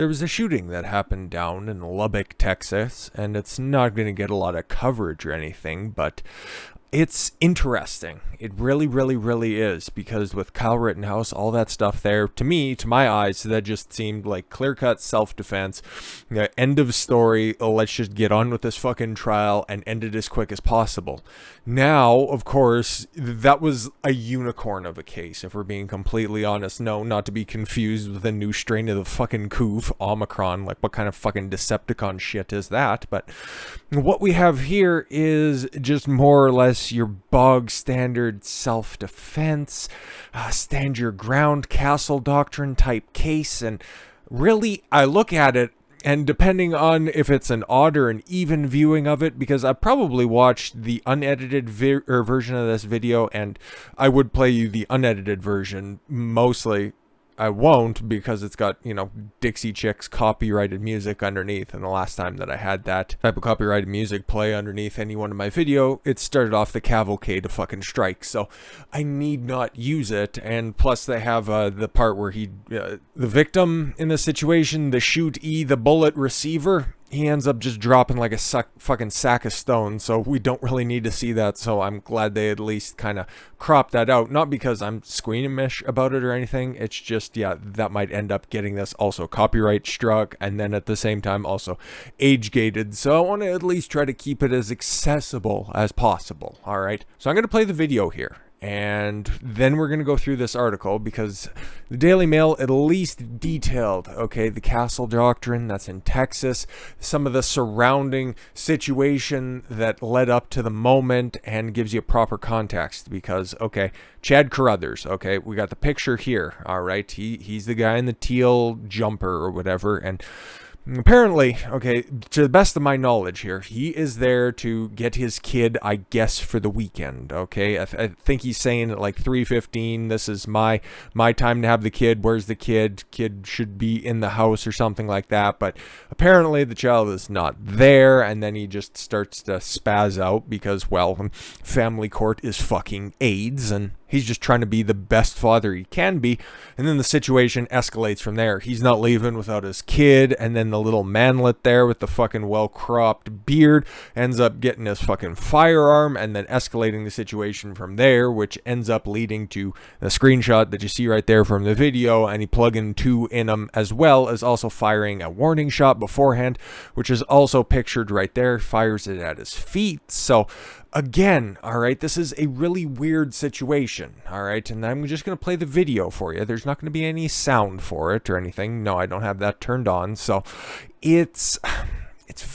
There was a shooting that happened down in Lubbock, Texas, and it's not going to get a lot of coverage or anything, but it's interesting. It really, really, really is, because with Kyle Rittenhouse, all that stuff there, to me, to my eyes, that just seemed like clear-cut self-defense. End of story. Let's just get on with this fucking trial and end it as quick as possible. Now, of course, that was a unicorn of a case, if we're being completely honest. No, not to be confused with a new strain of the fucking coof, Omicron. Like, what kind of fucking Decepticon shit is that? But what we have here is just more or less your bog standard self-defense, stand your ground castle doctrine type case. And really, I look at it, and depending on if it's an odd or an even viewing of it, because I probably watched the unedited version of this video, and I would play you the unedited version mostly. I won't, because it's got, you know, Dixie Chicks copyrighted music underneath, and the last time that I had that type of copyrighted music play underneath any one of my video, it started off the cavalcade of fucking strikes, so I need not use it. And plus they have the part where the victim in the situation, the the bullet receiver, he ends up just dropping like a fucking sack of stones, so we don't really need to see that. So I'm glad they at least kind of cropped that out. Not because I'm squeamish about it or anything, it's just, yeah, that might end up getting this also copyright struck, and then at the same time also age gated. So I want to at least try to keep it as accessible as possible. All right, so I'm going to play the video here, and then we're going to go through this article, because the Daily Mail at least detailed, okay, the castle doctrine that's in Texas, some of the surrounding situation that led up to the moment, and gives you proper context. Because, okay, Chad Carruthers, okay, we got the picture here, all right, he's the guy in the teal jumper or whatever, and apparently, okay, to the best of my knowledge here, he is there to get his kid, I guess, for the weekend, okay? I think he's saying at like 3:15, this is my time to have the kid. Where's the kid? Kid should be in the house or something like that. But apparently the child is not there, and then he just starts to spaz out because, well, family court is fucking AIDS, and he's just trying to be the best father he can be. And then the situation escalates from there. He's not leaving without his kid. And then the little manlet there with the fucking well-cropped beard ends up getting his fucking firearm, and then escalating the situation from there, which ends up leading to the screenshot that you see right there from the video. And he plugging two in him, as well as also firing a warning shot beforehand, which is also pictured right there. Fires it at his feet. So again, all right, this is a really weird situation, all right, and I'm just going to play the video for you. There's not going to be any sound for it or anything. No, I don't have that turned on, so it's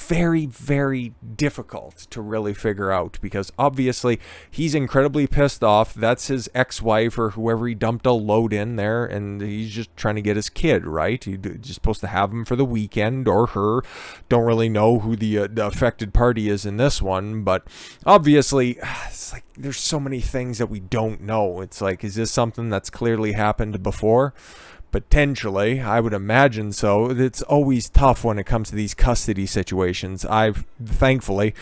very, very difficult to really figure out, because obviously he's incredibly pissed off. That's his ex-wife or whoever he dumped a load in there, and he's just trying to get his kid, right? He's just supposed to have him for the weekend, or her. Don't really know who the affected party is in this one, but obviously it's like there's so many things that we don't know. It's like, is this something that's clearly happened before? Potentially, I would imagine so. It's always tough when it comes to these custody situations. Thankfully,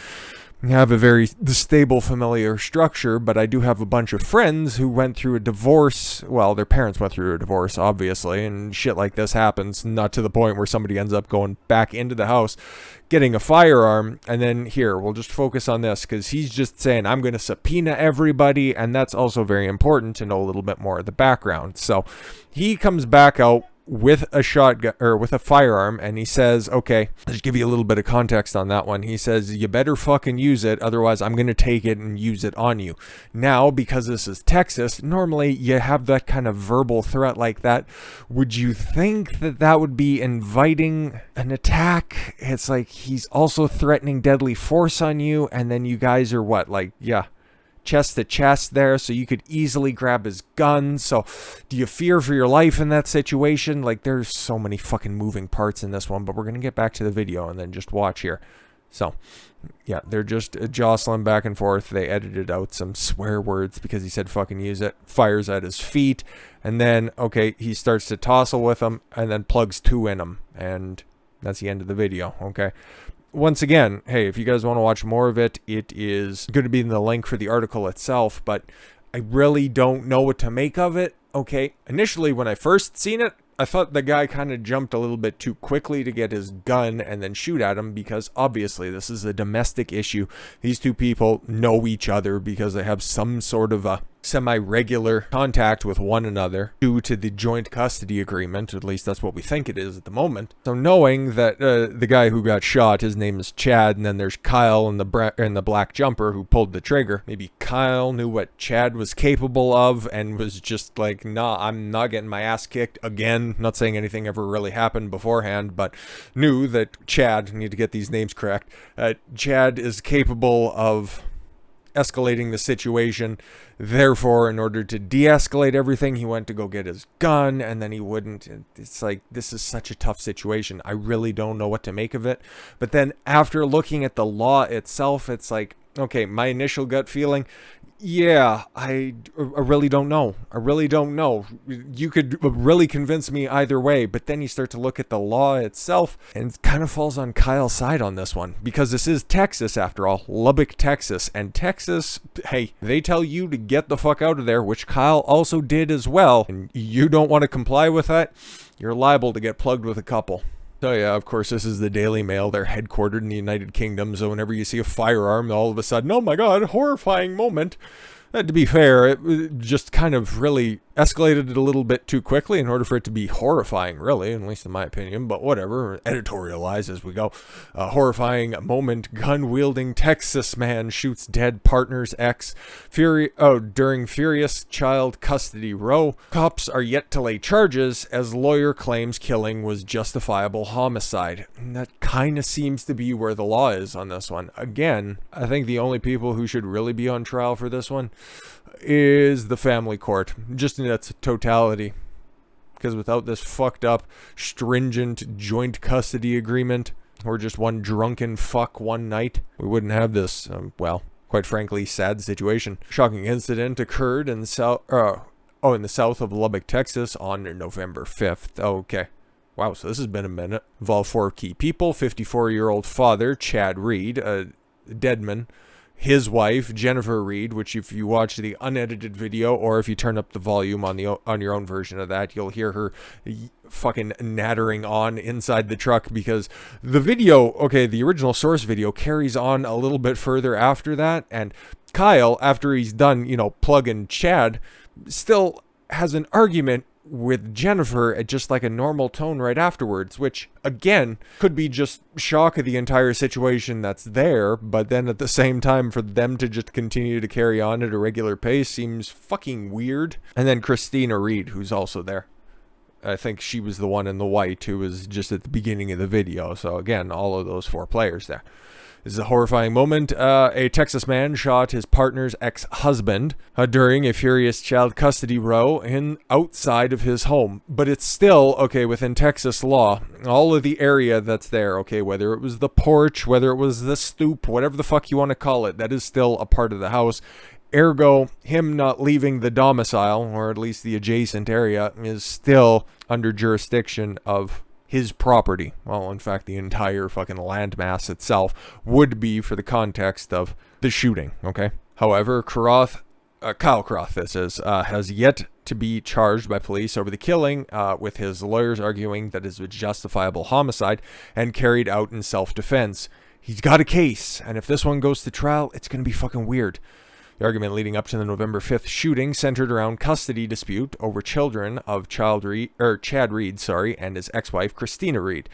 have a very stable familiar structure, but I do have a bunch of friends who went through a divorce. Well, their parents went through a divorce, obviously, and shit like this happens. Not to the point where somebody ends up going back into the house, getting a firearm, and then here, we'll just focus on this, because he's just saying, I'm going to subpoena everybody, and that's also very important to know a little bit more of the background. So he comes back out with a shotgun, or with a firearm, and he says, okay, let's give you a little bit of context on that one. He says, you better fucking use it, otherwise I'm going to take it and use it on you. Now, because this is Texas, normally you have that kind of verbal threat like that. Would you think that that would be inviting an attack? It's like he's also threatening deadly force on you, and then you guys are what, like, yeah, chest to chest there, so you could easily grab his gun. So do you fear for your life in that situation? Like, there's so many fucking moving parts in this one, but we're gonna get back to the video and then just watch here. So yeah, they're just jostling back and forth. They edited out some swear words because he said fucking use it. Fires at his feet, and then okay, he starts to tussle with him, and then plugs two in him, and that's the end of the video. Okay, once again, hey, if you guys want to watch more of it, it is going to be in the link for the article itself, but I really don't know what to make of it. Okay, initially when I first seen it, I thought the guy kind of jumped a little bit too quickly to get his gun and then shoot at him, because obviously this is a domestic issue. These two people know each other because they have some sort of a semi-regular contact with one another due to the joint custody agreement. At least that's what we think it is at the moment. So knowing that the guy who got shot, his name is Chad, and then there's Kyle in the black jumper who pulled the trigger. Maybe Kyle knew what Chad was capable of and was just like, nah, I'm not getting my ass kicked again. Not saying anything ever really happened beforehand, but knew that Chad, need to get these names correct, Chad is capable of escalating the situation. Therefore, in order to de-escalate everything, he went to go get his gun, and then he wouldn't. It's like, this is such a tough situation. I really don't know what to make of it. But then after looking at the law itself, it's like, okay, my initial gut feeling, yeah, I really don't know. I really don't know. You could really convince me either way, but then you start to look at the law itself, and it kind of falls on Kyle's side on this one, because this is Texas after all, Lubbock, Texas, and Texas, hey, they tell you to get the fuck out of there, which Kyle also did as well, and you don't want to comply with that, you're liable to get plugged with a couple. So yeah, of course, this is the Daily Mail. They're headquartered in the United Kingdom, so whenever you see a firearm, all of a sudden, oh my god, horrifying moment. To be fair, it just kind of really escalated it a little bit too quickly in order for it to be horrifying, really, at least in my opinion, but whatever, editorialize as we go. A horrifying moment, gun-wielding Texas man shoots dead partner's ex during furious child custody row. Cops are yet to lay charges as lawyer claims killing was justifiable homicide. And that kind of seems to be where the law is on this one. Again, I think the only people who should really be on trial for this one is the family court, just in its totality, because without this fucked up stringent joint custody agreement, or just one drunken fuck one night, we wouldn't have this well, quite frankly, sad situation. Shocking incident occurred in the south of Lubbock, Texas on November 5th. Okay. Wow, so this has been a minute. Involved 4 key people: 54-year-old father Chad Reed, Deadman, his wife Jennifer Reed, which if you watch the unedited video, or if you turn up the volume on your own version of that, you'll hear her fucking nattering on inside the truck, because the video, okay, the original source video carries on a little bit further after that, and Kyle, after he's done, plugging Chad, still has an argument with Jennifer at just like a normal tone right afterwards, which again could be just shock of the entire situation that's there, but then at the same time for them to just continue to carry on at a regular pace seems fucking weird. And then Christina Reed, who's also there. I think she was the one in the white who was just at the beginning of the video. So again, all of those 4 players there. This is a horrifying moment. A Texas man shot his partner's ex-husband during a furious child custody row outside of his home. But it's still, okay, within Texas law, all of the area that's there, okay, whether it was the porch, whether it was the stoop, whatever the fuck you want to call it, that is still a part of the house. Ergo, him not leaving the domicile, or at least the adjacent area, is still under jurisdiction of his property. Well, in fact, the entire fucking landmass itself would be for the context of the shooting, okay? However, Kyle Carruth, this is, has yet to be charged by police over the killing, with his lawyers arguing that it is a justifiable homicide and carried out in self-defense. He's got a case, and if this one goes to trial, it's going to be fucking weird. The argument leading up to the November 5th shooting centered around custody dispute over children of Chad Reed, and his ex-wife Christina Reed.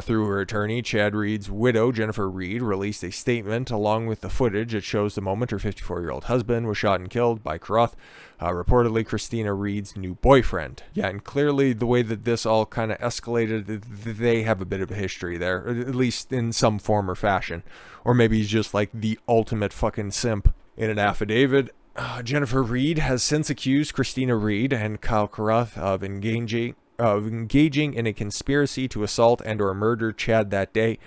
Through her attorney, Chad Reed's widow, Jennifer Reed, released a statement along with the footage that shows the moment her 54-year-old husband was shot and killed by Carruth, reportedly Christina Reed's new boyfriend. Yeah, and clearly the way that this all kind of escalated, they have a bit of a history there, at least in some form or fashion. Or maybe he's just like the ultimate fucking simp. In an affidavit, Jennifer Reed has since accused Christina Reed and Kyle Carruth of engaging in a conspiracy to assault and or murder Chad that day.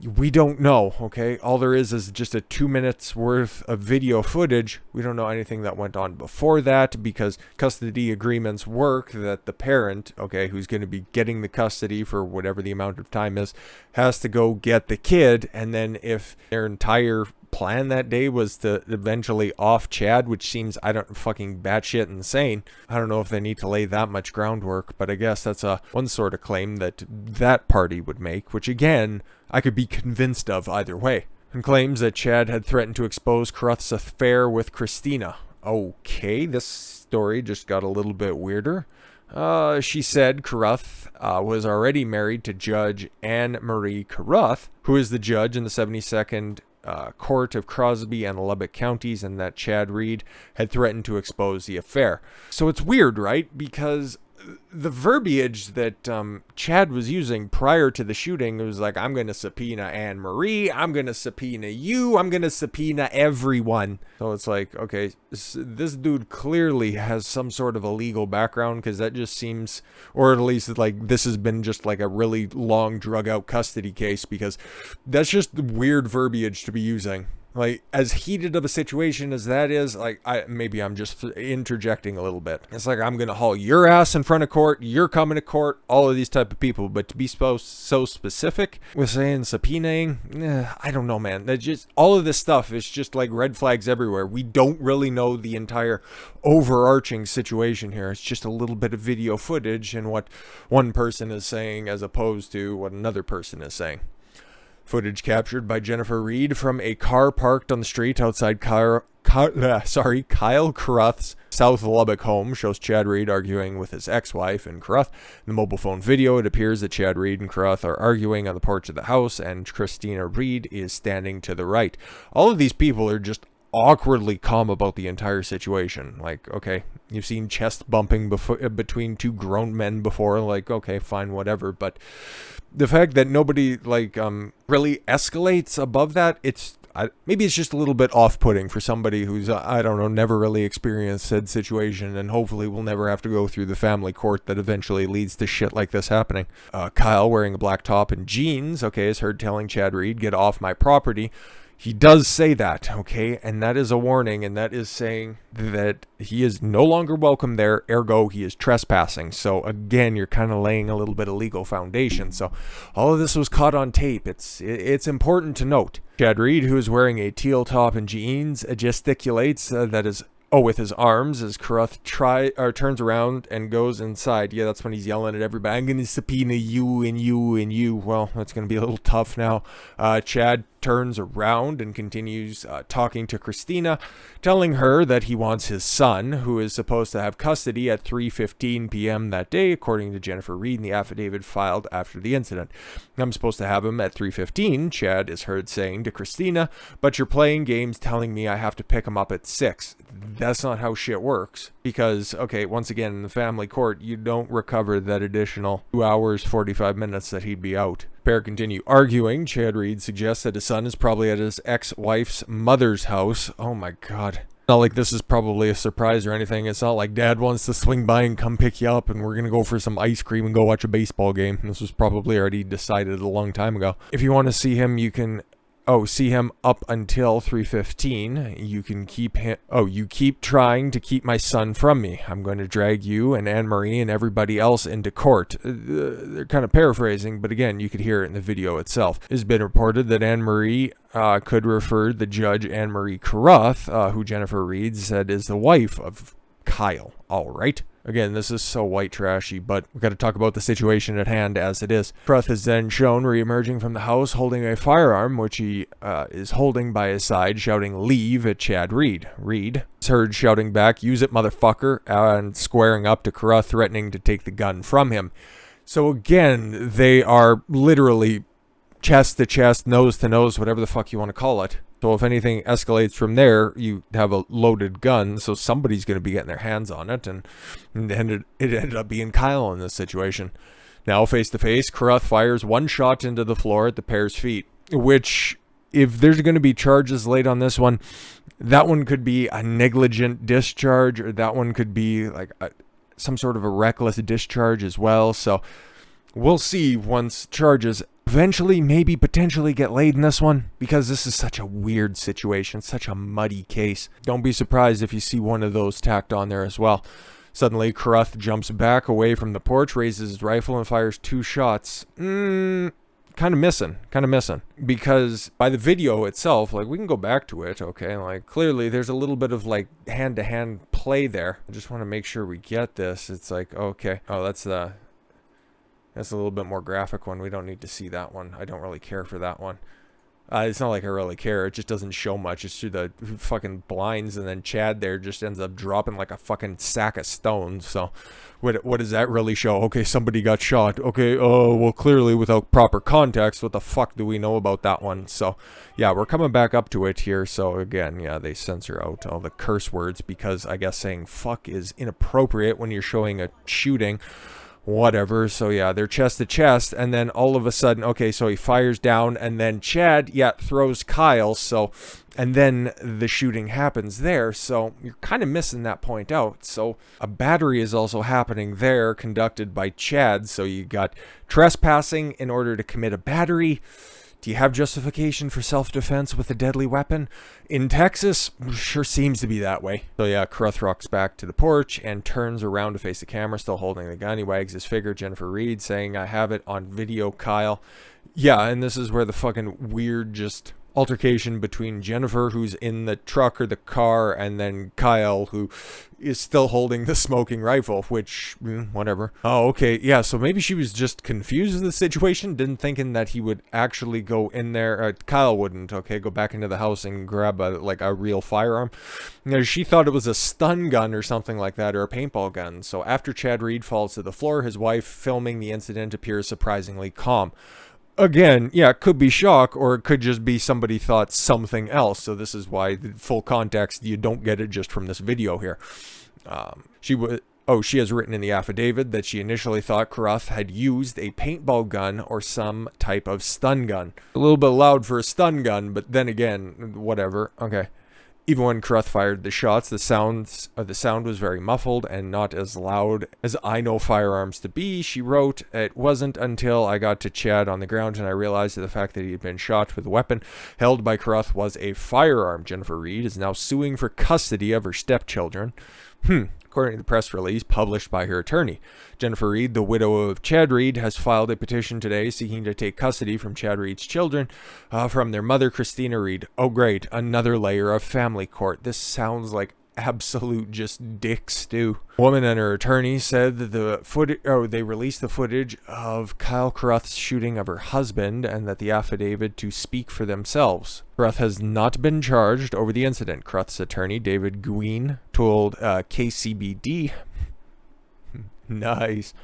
We don't know, okay? All there is just a 2 minutes worth of video footage. We don't know anything that went on before that, because custody agreements work that the parent, okay, who's going to be getting the custody for whatever the amount of time is, has to go get the kid, and then if their entire plan that day was to eventually off Chad, which seems, I don't, fucking batshit insane. I don't know if they need to lay that much groundwork, but I guess that's one sort of claim that party would make, which again, I could be convinced of either way. And claims that Chad had threatened to expose Carruth's affair with Christina. Okay, this story just got a little bit weirder. She said Carruth was already married to Judge Anne Marie Carruth, who is the judge in the 72nd Court of Crosby and Lubbock counties, and that Chad Reed had threatened to expose the affair. So it's weird, right? Because the verbiage that Chad was using prior to the shooting, it was like, I'm going to subpoena Anne Marie, I'm going to subpoena you, I'm going to subpoena everyone. So it's like, okay, this dude clearly has some sort of a legal background, because that just seems, or at least like this has been just like a really long drug out custody case, because that's just weird verbiage to be using. Like, as heated of a situation as that is, like, maybe I'm just interjecting a little bit. It's like, I'm going to haul your ass in front of court, you're coming to court, all of these type of people. But to be so specific with saying subpoenaing, I don't know, man. That just, all of this stuff is just like red flags everywhere. We don't really know the entire overarching situation here. It's just a little bit of video footage and what one person is saying as opposed to what another person is saying. Footage captured by Jennifer Reed from a car parked on the street outside Kyle Carruth's South Lubbock home shows Chad Reed arguing with his ex-wife and Carruth. In the mobile phone video, it appears that Chad Reed and Carruth are arguing on the porch of the house, and Christina Reed is standing to the right. All of these people are just awkwardly calm about the entire situation. Like, okay, you've seen chest bumping between two grown men before, like, okay, fine, whatever. But the fact that nobody really escalates above that, maybe it's just a little bit off-putting for somebody who's I don't know, never really experienced said situation, and hopefully will never have to go through the family court that eventually leads to shit like this happening. Kyle, wearing a black top and jeans, okay, is heard telling Chad Reed, "Get off my property." He does say that, okay, and that is a warning, and that is saying that he is no longer welcome there, ergo he is trespassing. So again, you're kind of laying a little bit of legal foundation. So all of this was caught on tape. It's important to note. Chad Reed, who is wearing a teal top and jeans, gesticulates with his arms as Carruth turns around and goes inside. Yeah, that's when he's yelling at everybody, "I'm going to subpoena you and you and you." Well, that's going to be a little tough now. Chad turns around and continues talking to Christina, telling her that he wants his son, who is supposed to have custody at 3:15 p.m. that day, according to Jennifer Reed in the affidavit filed after the incident. "I'm supposed to have him at 3:15, Chad is heard saying to Christina, "but you're playing games telling me I have to pick him up at 6. That's not how shit works. Because, okay, once again, in the family court, you don't recover that additional 2 hours, 45 minutes that he'd be out. Pair continue arguing. Chad Reed suggests that his son is probably at his ex-wife's mother's house. Oh my god. Not like this is probably a surprise or anything. It's not like dad wants to swing by and come pick you up and we're going to go for some ice cream and go watch a baseball game. This was probably already decided a long time ago. If you want to see him, you can... see him up until 3:15. You can keep him. You keep trying to keep my son from me. I'm going to drag you and Anne Marie and everybody else into court. They're kind of paraphrasing, but again, you could hear it in the video itself. It's been reported that Anne Marie could refer the judge Anne Marie Carruth, who Jennifer Reed said is the wife of Kyle. All right. Again, this is so white trashy, but we've got to talk about the situation at hand as it is. Carruth is then shown re-emerging from the house holding a firearm, which he is holding by his side, shouting "Leave" at Chad Reed. Reed is heard shouting back, "Use it, motherfucker," and squaring up to Carruth, threatening to take the gun from him. So again, they are literally chest to chest, nose to nose, whatever the fuck you want to call it. So if anything escalates from there, you have a loaded gun, so somebody's going to be getting their hands on it, and it ended up being Kyle in this situation. Now, face to face, Carruth fires one shot into the floor at the pair's feet, which, if there's going to be charges laid on this one, that one could be a negligent discharge, or that one could be like some sort of a reckless discharge as well. So we'll see once charges eventually maybe potentially get laid in this one, because this is such a weird situation, such a muddy case. Don't be surprised if you see one of those tacked on there as well. Suddenly, Carruth jumps back away from the porch, raises his rifle, and fires 2 shots. Kind kind of missing, because by the video itself, like, we can go back to it, okay, like, clearly there's a little bit of like hand-to-hand play there. I just want to make sure we get this. It's like, okay, oh, that's a little bit more graphic one. We don't need to see that one. I don't really care for that one. It's not like I really care. It just doesn't show much. It's through the fucking blinds, and then Chad there just ends up dropping like a fucking sack of stones. So what does that really show? Okay, somebody got shot. Okay, well, clearly without proper context, what the fuck do we know about that one? So yeah, we're coming back up to it here. So again, yeah, they censor out all the curse words because I guess saying fuck is inappropriate when you're showing a shooting. Whatever. So yeah, they're chest to chest, and then all of a sudden, okay, so he fires down, and then Chad, yeah, throws Kyle. So, and then the shooting happens there. So you're kind of missing that point out. So a battery is also happening there, conducted by Chad. So you got trespassing in order to commit a battery. Do you have justification for self-defense with a deadly weapon? In Texas, sure seems to be that way. So yeah, Carruth rocks back to the porch and turns around to face the camera, still holding the gun. He wags his finger. Jennifer Reed saying, I have it on video, Kyle. Yeah, and this is where the fucking weird just altercation between Jennifer, who's in the truck or the car, and then Kyle, who is still holding the smoking rifle, which, whatever. Oh, okay, yeah, so maybe she was just confused with the situation, didn't thinking that he would actually go in there. Kyle wouldn't, okay, go back into the house and grab a real firearm. You know, she thought it was a stun gun or something like that, or a paintball gun. So after Chad Reed falls to the floor, his wife, filming the incident, appears surprisingly calm. Again, yeah, it could be shock, or it could just be somebody thought something else. So this is why the full context, you don't get it just from this video here. She has written in the affidavit that she initially thought Carruth had used a paintball gun or some type of stun gun. A little bit loud for a stun gun, but then again, whatever. Okay. Even when Carruth fired the shots, the sound was very muffled and not as loud as I know firearms to be. She wrote, it wasn't until I got to Chad on the ground and I realized that the fact that he had been shot with a weapon held by Carruth was a firearm. Jennifer Reed is now suing for custody of her stepchildren. According to the press release published by her attorney. Jennifer Reed, the widow of Chad Reed, has filed a petition today seeking to take custody from Chad Reed's children from their mother, Christina Reed. Oh, great. Another layer of family court. This sounds like absolute just dick stew. Woman and her attorney said that they released the footage of Kyle Carruth's shooting of her husband and that the affidavit to speak for themselves. Carruth has not been charged over the incident. Carruth's attorney, David Guine, told KCBD nice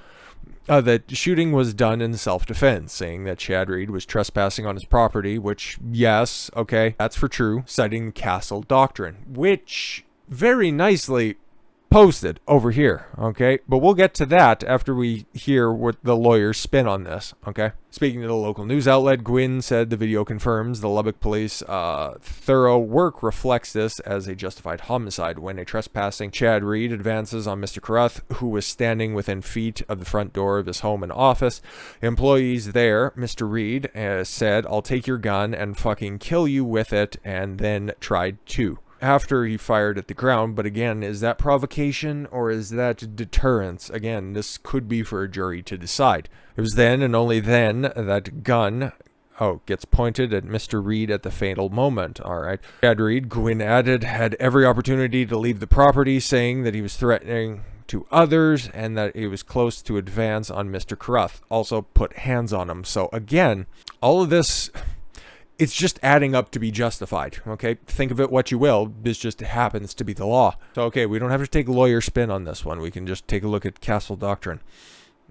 that the shooting was done in self-defense, saying that Chad Reed was trespassing on his property, which, yes, okay, that's for true, citing castle doctrine, which very nicely posted over here, okay? But we'll get to that after we hear what the lawyers spin on this, okay? Speaking to the local news outlet, Gwynn said the video confirms the Lubbock police thorough work reflects this as a justified homicide. When a trespassing Chad Reed advances on Mr. Carruth, who was standing within feet of the front door of his home and office, employees there, Mr. Reed, said, I'll take your gun and fucking kill you with it, and then tried to. After he fired at the ground, but again, is that provocation or is that deterrence? Again, this could be for a jury to decide. It was then and only then that gun gets pointed at Mr. Reed at the fatal moment. All right. Chad Reed, Gwynn added, had every opportunity to leave the property, saying that he was threatening to others and that he was close to advance on Mr. Carruth. Also put hands on him. So again, all of this, it's just adding up to be justified, okay? Think of it what you will. This just happens to be the law. So, okay, we don't have to take a lawyer spin on this one. We can just take a look at castle doctrine.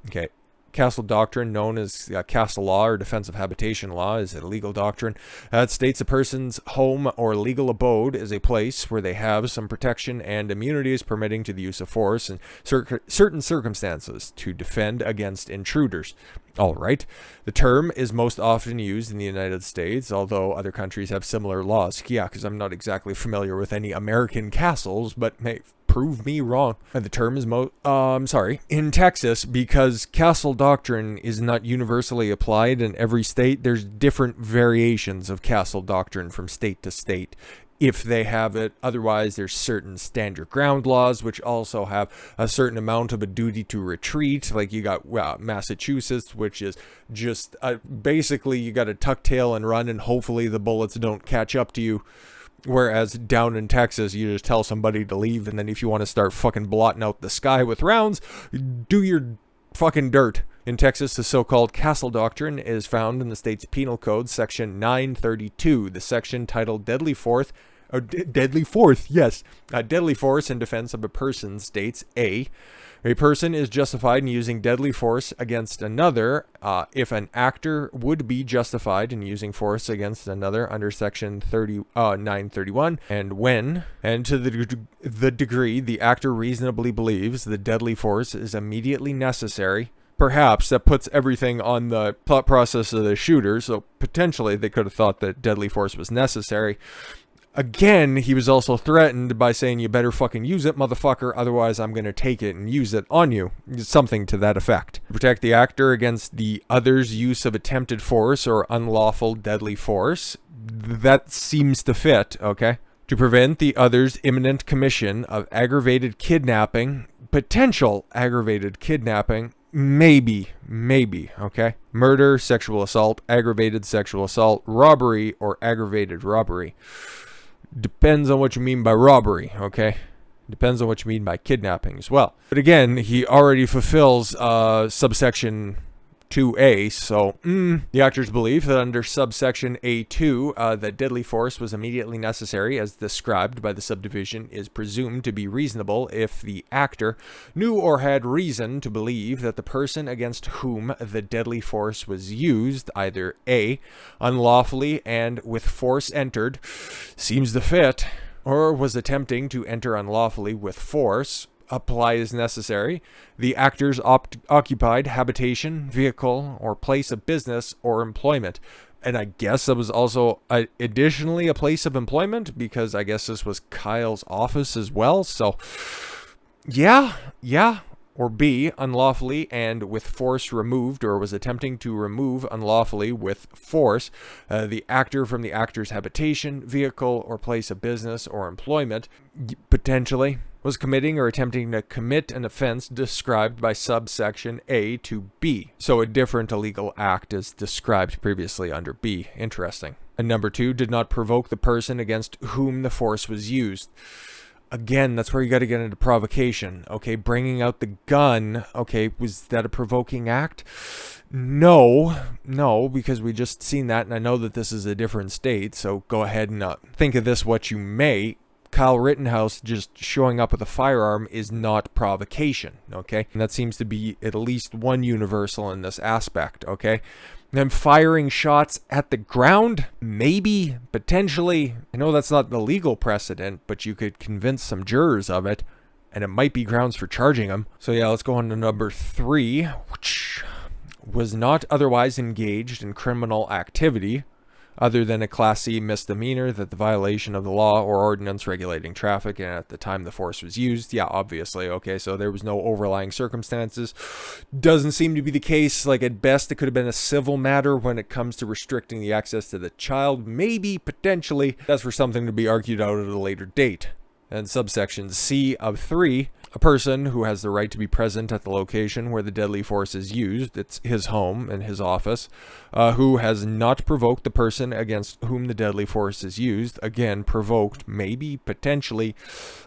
Okay, castle doctrine, known as castle law or defensive habitation law, is a legal doctrine that states a person's home or legal abode is a place where they have some protection and immunities permitting to the use of force in certain circumstances to defend against intruders. All right. The term is most often used in the United States, although other countries have similar laws. Yeah, because I'm not exactly familiar with any American castles, but hey, prove me wrong. And the term is in Texas, because castle doctrine is not universally applied in every state. There's different variations of castle doctrine from state to state. if they have it. Otherwise, there's certain stand your ground laws, which also have a certain amount of a duty to retreat. Like you got Massachusetts, which is just basically you got to tuck tail and run, and hopefully the bullets don't catch up to you. Whereas down in Texas, you just tell somebody to leave, and then if you want to start fucking blotting out the sky with rounds, do your fucking dirt. In Texas, the so-called castle doctrine is found in the state's penal code, section 932, the section titled deadly force in defense of a person states a person is justified in using deadly force against another if an actor would be justified in using force against another under section 931, and when and to the degree the actor reasonably believes the deadly force is immediately necessary. Perhaps that puts everything on the thought process of the shooter, so potentially they could have thought that deadly force was necessary. Again, he was also threatened by saying, you better fucking use it, motherfucker, otherwise I'm going to take it and use it on you. Something to that effect. Protect the actor against the other's use of attempted force or unlawful deadly force. That seems to fit, okay? To prevent the other's imminent commission of aggravated kidnapping, potential aggravated kidnapping, maybe, okay? Murder, sexual assault, aggravated sexual assault, robbery, or aggravated robbery. Depends on what you mean by robbery, okay? Depends on what you mean by kidnapping as well. But again, he already fulfills subsection 2A, so the actor's belief that under subsection A2 that deadly force was immediately necessary as described by the subdivision is presumed to be reasonable if the actor knew or had reason to believe that the person against whom the deadly force was used either A, unlawfully and with force entered, seems to fit, or was attempting to enter unlawfully with force, apply as necessary, the actor's occupied habitation, vehicle, or place of business or employment. And I guess that was also additionally a place of employment, because I guess this was Kyle's office as well. So, yeah. Or B, unlawfully and with force removed, or was attempting to remove unlawfully with force the actor from the actor's habitation, vehicle, or place of business or employment, potentially was committing or attempting to commit an offense described by subsection A to B. So a different illegal act is described previously under B. Interesting. And number 2, did not provoke the person against whom the force was used. Again, that's where you got to get into provocation. Okay, bringing out the gun. Okay, was that a provoking act? No, because we just seen that, and I know that this is a different state, so go ahead and think of this what you may. Kyle Rittenhouse just showing up with a firearm is not provocation, okay? And that seems to be at least one universal in this aspect, okay? Them firing shots at the ground, maybe, potentially. I know that's not the legal precedent, but you could convince some jurors of it, and it might be grounds for charging them. So yeah, let's go on to number 3, which was not otherwise engaged in criminal activity, other than a Class C misdemeanor, that the violation of the law or ordinance regulating traffic, and at the time the force was used. Yeah, obviously, okay, so there was no overlying circumstances. Doesn't seem to be the case. Like, at best, it could have been a civil matter when it comes to restricting the access to the child. Maybe, potentially, that's for something to be argued out at a later date. And subsection C of 3, a person who has the right to be present at the location where the deadly force is used, it's his home and his office, who has not provoked the person against whom the deadly force is used. Again, provoked, maybe, potentially.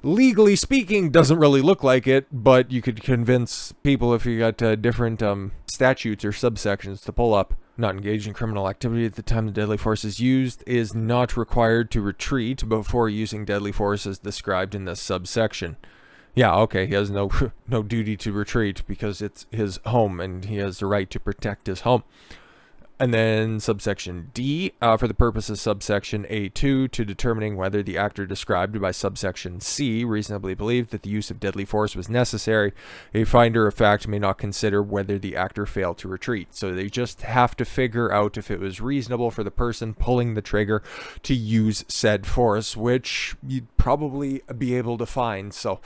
Legally speaking, doesn't really look like it, but you could convince people if you got different statutes or subsections to pull up. Not engaged in criminal activity at the time the deadly force is used, is not required to retreat before using deadly force as described in this subsection. Yeah, okay, he has no duty to retreat because it's his home and he has the right to protect his home. And then subsection D, for the purpose of subsection A2, to determining whether the actor described by subsection C reasonably believed that the use of deadly force was necessary, a finder of fact may not consider whether the actor failed to retreat. So they just have to figure out if it was reasonable for the person pulling the trigger to use said force, which you'd probably be able to find. So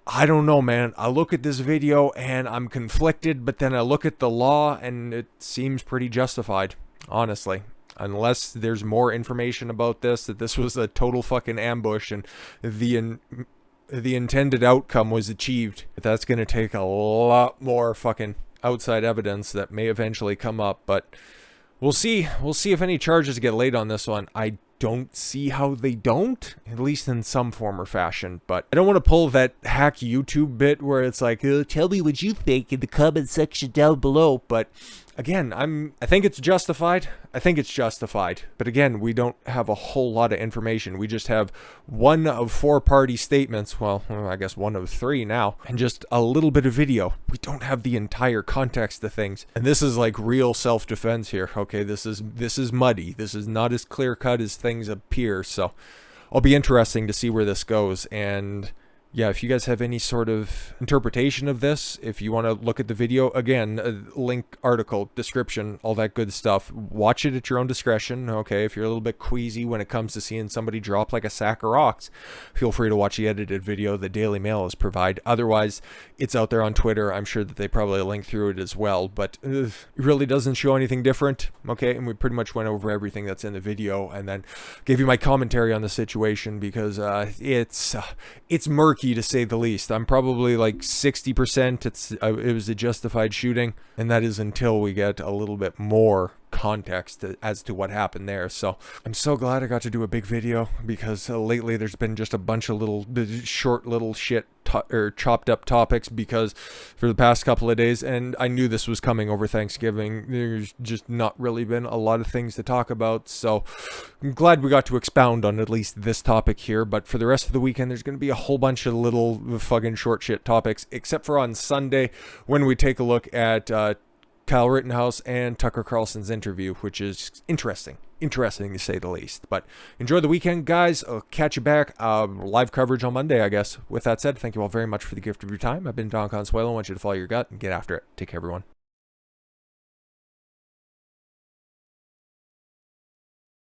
I don't know, man. I look at this video and I'm conflicted, but then I look at the law and it seems pretty justified, honestly. unless there's more information about this, that this was a total fucking ambush and the intended outcome was achieved. That's going to take a lot more fucking outside evidence that may eventually come up, but we'll see. We'll see if any charges get laid on this one. I don't see how they don't, at least in some form or fashion, but I don't want to pull that hack YouTube bit where it's like, tell me what you think in the comment section down below, but again, I think it's justified. I think it's justified. But again, we don't have a whole lot of information. We just have one of 4 party statements. Well, I guess one of 3 now. And just a little bit of video. We don't have the entire context of things. And this is like real self-defense here. Okay, this is muddy. This is not as clear-cut as things appear. So it'll be interesting to see where this goes. And yeah, if you guys have any sort of interpretation of this, if you want to look at the video, again, link, article, description, all that good stuff. Watch it at your own discretion, okay? If you're a little bit queasy when it comes to seeing somebody drop like a sack of rocks, feel free to watch the edited video the Daily Mail has provided. Otherwise, it's out there on Twitter. I'm sure that they probably link through it as well, but it really doesn't show anything different, okay? And we pretty much went over everything that's in the video and then gave you my commentary on the situation because it's murky, to say the least. I'm probably like 60% it was a justified shooting, and that is until we get a little bit more context as to what happened there. So I'm so glad I got to do a big video because lately there's been just a bunch of little short little shit or chopped up topics because for the past couple of days, and I knew this was coming over Thanksgiving, there's just not really been a lot of things to talk about. So I'm glad we got to expound on at least this topic here, but for the rest of the weekend there's going to be a whole bunch of little fucking short shit topics, except for on Sunday when we take a look at Kyle Rittenhouse and Tucker Carlson's interview, which is interesting to say the least. But enjoy the weekend, guys. I'll catch you back. Live coverage on Monday, I guess. With that said, thank you all very much for the gift of your time. I've been Don Consuelo. I want you to follow your gut and get after it. Take care, everyone.